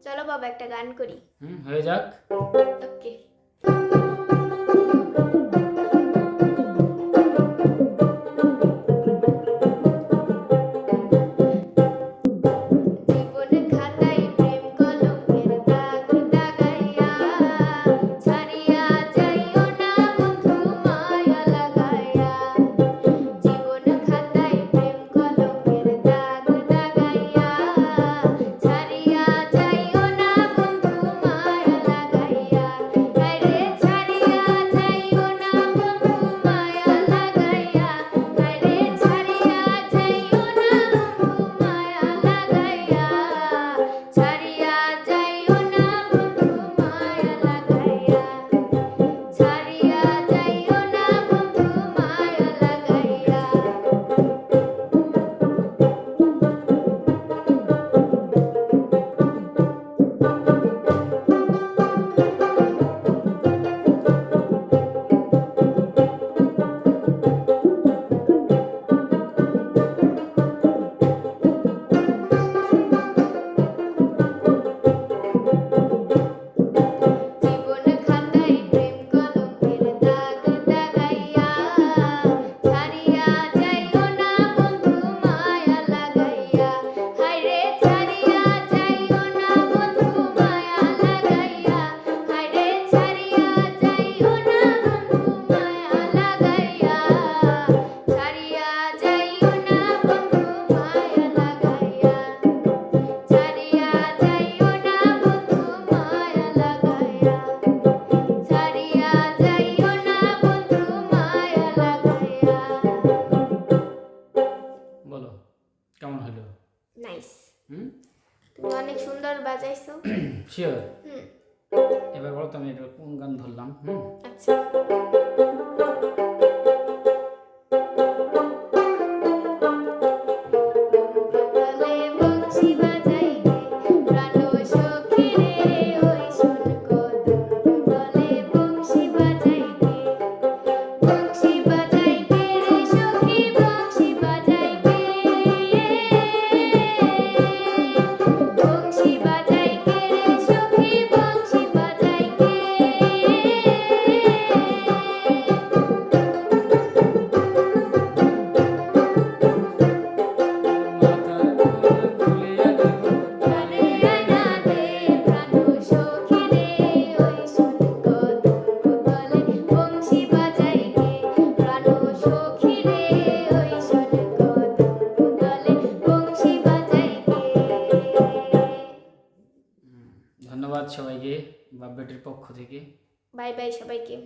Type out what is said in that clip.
চলো বাবা একটা গান করি। হয়ে যাক। ওকে। বলো কেমন হলো? নাইস। তুমি অনেক সুন্দর বাজাইছো। শিওর। এবার বলো তো আমি এটা কোন গান ধরলাম? আচ্ছা। ধন্যবাদ সবাইকে বাপ বেটির পক্ষ থেকে। বাই বাই সবাইকে।